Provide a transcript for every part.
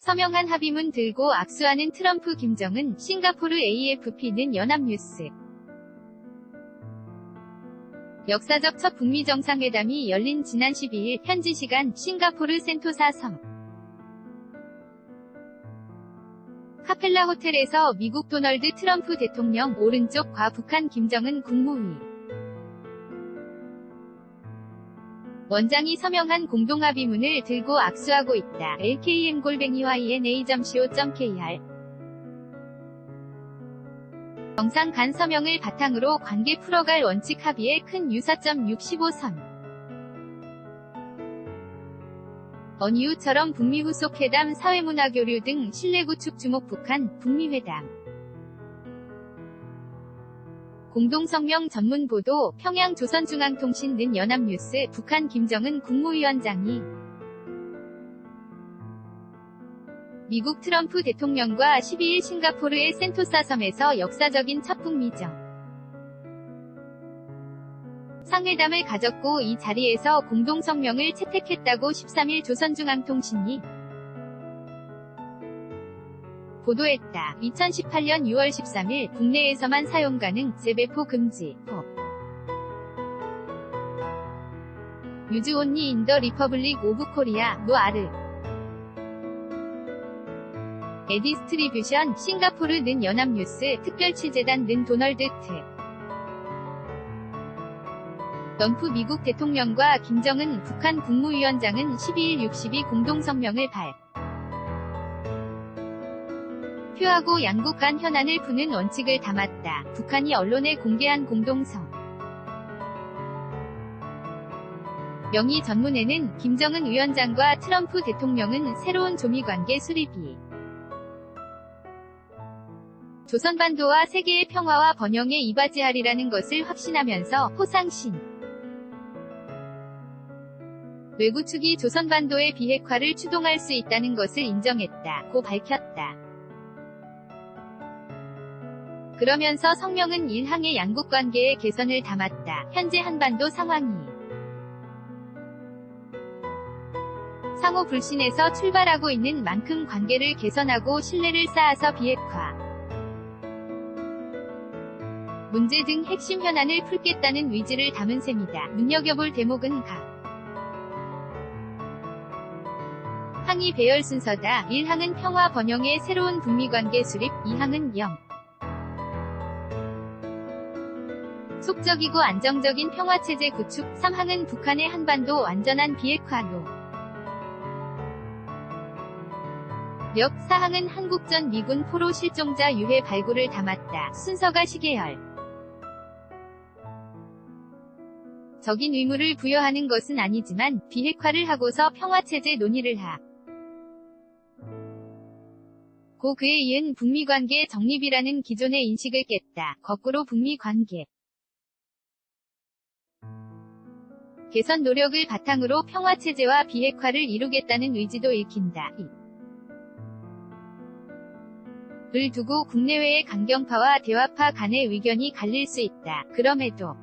서명한 합의문 들고 악수하는 트럼프 김정은, 싱가포르 AFP는 연합뉴스. 역사적 첫 북미 정상회담이 열린 지난 12일 현지 시간 싱가포르 센토사 섬 카펠라 호텔에서 미국 도널드 트럼프 대통령, 오른쪽과 북한 김정은 국무위 원장이 서명한 공동합의문을 들고 악수하고 있다. LKM-YNA.co.kr 정상 간 서명을 바탕으로 관계 풀어갈 원칙 합의의 큰 유사점 65선 언이후처럼 북미 후속회담 사회문화교류 등 신뢰구축 주목 북한, 북미 회담 공동성명 전문보도 평양 조선중앙통신는 연합뉴스 북한 김정은 국무위원장이 미국 트럼프 대통령과 12일 싱가포르의 센토사 섬에서 역사적인 첫 북미정 상회담을 가졌고 이 자리에서 공동성명을 채택했다고 13일 조선중앙통신이 보도했다. 2018년 6월 13일 국내에서만 사용 가능, 재배포 금지, 법. 유즈 온리 인 더 리퍼블릭 오브 코리아, 노아르. 에디스트리뷰션, 싱가포르는 연합뉴스, 특별취재단는 도널드 트. 럼프 미국 대통령과 김정은 북한 국무위원장은 12일 62 공동성명을 표하고 양국 간 현안을 푸는 원칙을 담았다. 북한이 언론에 공개한 공동성 명의 전문에는 김정은 위원장과 트럼프 대통령은 새로운 조미관계 수립이 조선반도와 세계의 평화와 번영에 이바지하리라는 것을 확신하면서 호상신 외구 측이 조선반도의 비핵화를 추동할 수 있다는 것을 인정했다. 고 밝혔다. 그러면서 성명은 일항의 양국 관계의 개선을 담았다. 현재 한반도 상황이 상호 불신에서 출발하고 있는 만큼 관계를 개선하고 신뢰를 쌓아서 비핵화 문제 등 핵심 현안을 풀겠다는 의지를 담은 셈이다. 눈여겨볼 대목은 항이 배열 순서다. 1항은 평화 번영의 새로운 북미 관계 수립, 2항은 속적이고 안정적인 평화체제 구축, 3항은 북한의 한반도 완전한 비핵화로 4항은 한국전 미군 포로 실종자 유해 발굴을 담았다. 순서가 시계열 적인 의무를 부여하는 것은 아니지만 비핵화를 하고서 평화체제 논의를 고 그에 이은 북미관계 정립이라는 기존의 인식을 깼다. 거꾸로 북미관계 개선 노력을 바탕으로 평화체제와 비핵화를 이루겠다는 의지도 읽힌다. 을 두고 국내외의 강경파와 대화파 간의 의견이 갈릴 수 있다. 그럼에도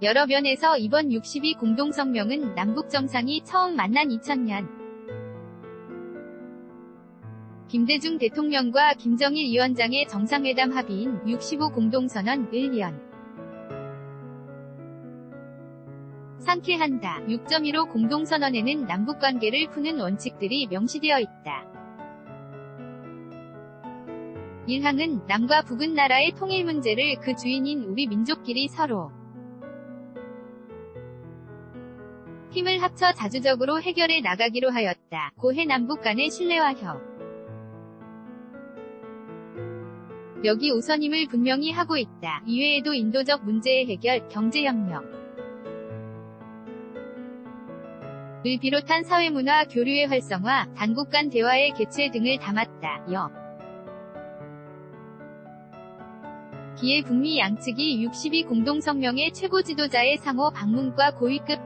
여러 면에서 이번 62 공동성명은 남북 정상이 처음 만난 2000년 김대중 대통령과 김정일 위원장의 정상회담 합의인 65 공동선언 1년 상쾌한다. 6.15 공동선언에는 남북관계를 푸는 원칙들이 명시되어 있다. 1항은 남과 북은 나라의 통일 문제를 그 주인인 우리 민족끼리 서로 힘을 합쳐 자주적으로 해결해 나가기로 하였다. 고해 남북 간의 신뢰와 여기 우선임을 분명히 하고 있다. 이외에도 인도적 문제의 해결, 경제협력 을 비롯한 사회문화 교류의 활성화, 당국 간 대화의 개최 등을 담았다. 기에 북미 양측이 62 공동성명의 최고 지도자의 상호 방문과 고위급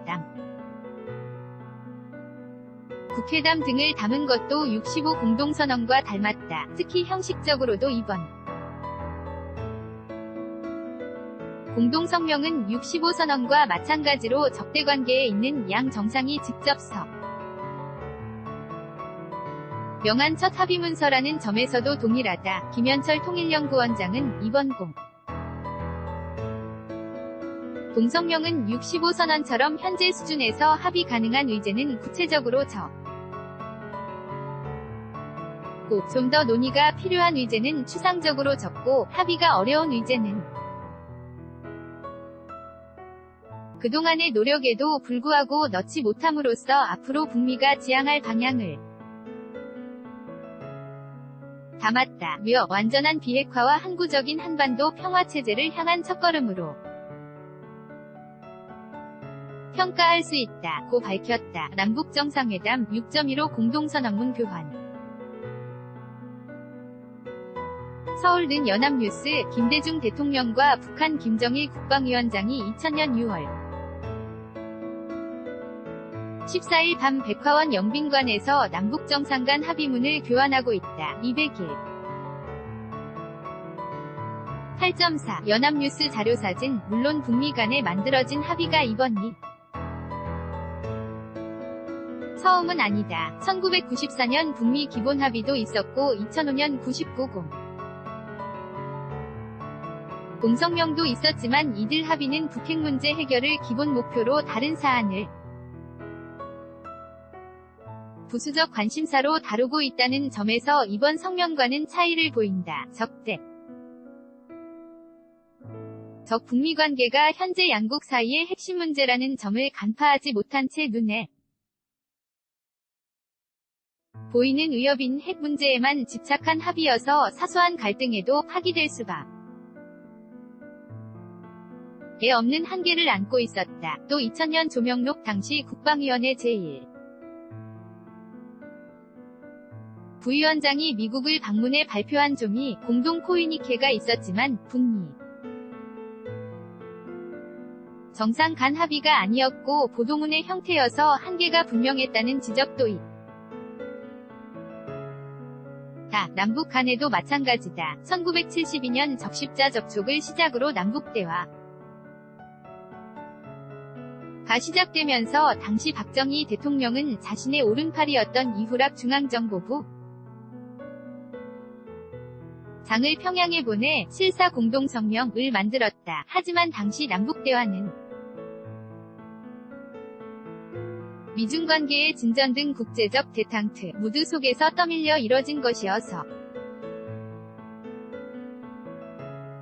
국회담 등을 담은 것도 65 공동선언과 닮았다. 특히 형식적으로도 이번 공동성명은 65선언과 마찬가지로 적대관계에 있는 양 정상이 직접 명한 첫 합의문서라는 점에서도 동일하다. 김현철 통일연구원장은 이번 동성명은 65선언처럼 현재 수준에서 합의 가능한 의제는 구체적으로 좀 더 논의가 필요한 의제는 추상적으로 적고 합의가 어려운 의제는 그동안의 노력에도 불구하고 넣지 못함으로써 앞으로 북미가 지향할 방향을 담았다며 완전한 비핵화와 항구적인 한반도 평화체제를 향한 첫걸음으로 평가할 수 있다고 밝혔다. 남북정상회담 6.15 공동선언문 교환. 서울는 연합뉴스. 김대중 대통령과 북한 김정일 국방위원장이 2000년 6월 14일 밤 백화원 영빈관에서 남북정상 간 합의문을 교환하고 있다. 200일 8.4 연합뉴스 자료사진. 물론 북미 간에 만들어진 합의가 이번이 처음은 아니다. 1994년 북미 기본합의도 있었고 2005년 99 동성명도 있었지만 이들 합의는 북핵 문제 해결을 기본 목표로 다른 사안을 부수적 관심사로 다루고 있다는 점에서 이번 성명과는 차이를 보인다. 북미 관계가 현재 양국 사이의 핵심 문제라는 점을 간파하지 못한 채 눈에 보이는 위협인 핵 문제에만 집착한 합의여서 사소한 갈등에도 파기될 수밖에 없는 한계를 안고 있었다. 또 2000년 조명록 당시 국방위원회 제1 부위원장이 미국을 방문해 발표한 종이 공동 코뮤니케가 있었지만 북미 정상 간 합의가 아니었고 보도문의 형태여서 한계가 분명했다는 지적도 있다. 남북 간에도 마찬가지다. 1972년 적십자 접촉을 시작으로 남북대화가 시작되면서 당시 박정희 대통령은 자신의 오른팔이었던 이후락 중앙정보부 장을 평양에 보내 실사 공동성명을 만들었다. 하지만 당시 남북대화는 미중관계의 진전 등 국제적 대탕트 무드 속에서 떠밀려 이뤄진 것이어서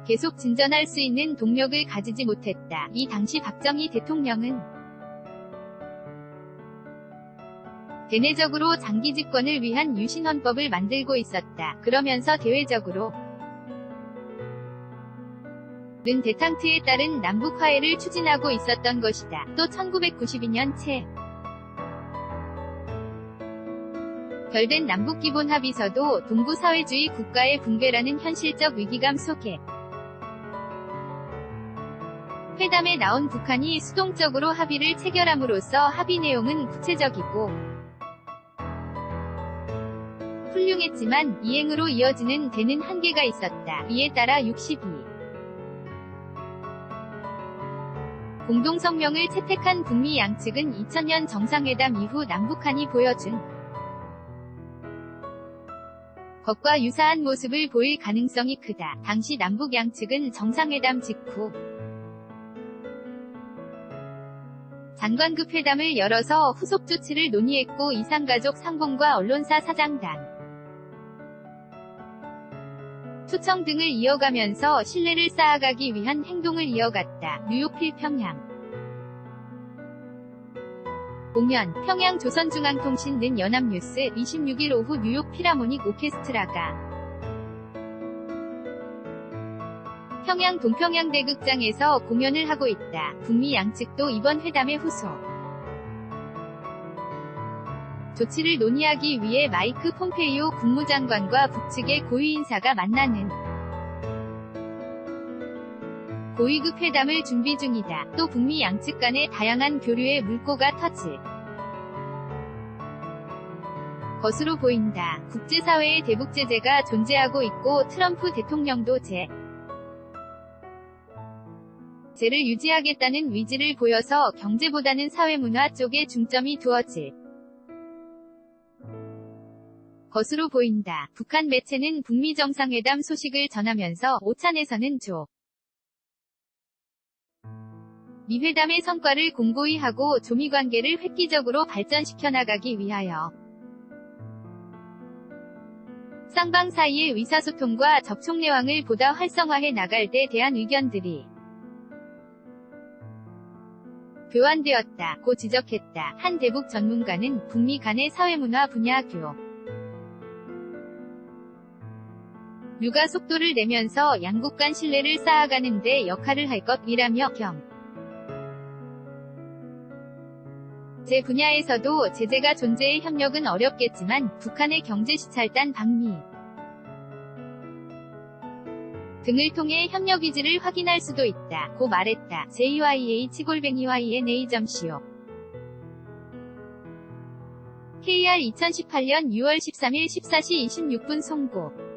계속 진전할 수 있는 동력을 가지지 못했다. 이 당시 박정희 대통령은 대내적으로 장기 집권을 위한 유신헌법을 만들고 있었다. 그러면서 대외적으로 는 대탕트에 따른 남북 화해를 추진하고 있었던 것이다. 또 1992년 결된 남북기본합의서도 동구사회주의 국가의 붕괴라는 현실적 위기감 속에 회담에 나온 북한이 수동적으로 합의를 체결함으로써 합의 내용은 구체적이고 훌륭했지만 이행으로 이어지는 데는 한계가 있었다. 이에 따라 62 공동성명을 채택한 북미 양측은 2000년 정상회담 이후 남북한이 보여준 것과 유사한 모습을 보일 가능성이 크다. 당시 남북 양측은 정상회담 직후 장관급 회담을 열어서 후속 조치를 논의했고 이산가족 상봉과 언론사 사장단 초청 등을 이어가면서 신뢰를 쌓아가기 위한 행동을 이어갔다. 뉴욕 필평양 공연, 평양 조선중앙통신는 연합뉴스 26일 오후 뉴욕 필하모닉 오케스트라가 평양 동평양대극장에서 공연을 하고 있다. 북미 양측도 이번 회담의 후속 조치를 논의하기 위해 마이크 폼페이오 국무장관과 북측의 고위 인사가 만나는 고위급 회담을 준비 중이다. 또 북미 양측 간의 다양한 교류의 물꼬가 터질 것으로 보인다. 국제사회의 대북제재가 존재하고 있고 트럼프 대통령도 제재를 유지하겠다는 의지를 보여서 경제보다는 사회문화 쪽에 중점이 두어질 것으로 보인다. 북한 매체는 북미 정상회담 소식을 전하면서 오찬에서는 미 회담의 성과를 공고히 하고 조미 관계를 획기적으로 발전시켜 나가기 위하여 쌍방 사이의 의사소통과 접촉 내왕을 보다 활성화해 나갈 데 대한 의견들이 교환되었다 고 지적했다. 한 대북 전문가는 북미 간의 사회문화 분야 교류가 속도를 내면서 양국 간 신뢰를 쌓아가는 데 역할을 할 것이라며 제 분야에서도 제재가 존재해 협력은 어렵겠지만 북한의 경제 시찰단 방미 등을 통해 협력 의지를 확인할 수도 있다 고 말했다. JYH-YNA.co KR 2018년 6월 13일 14시 26분 송고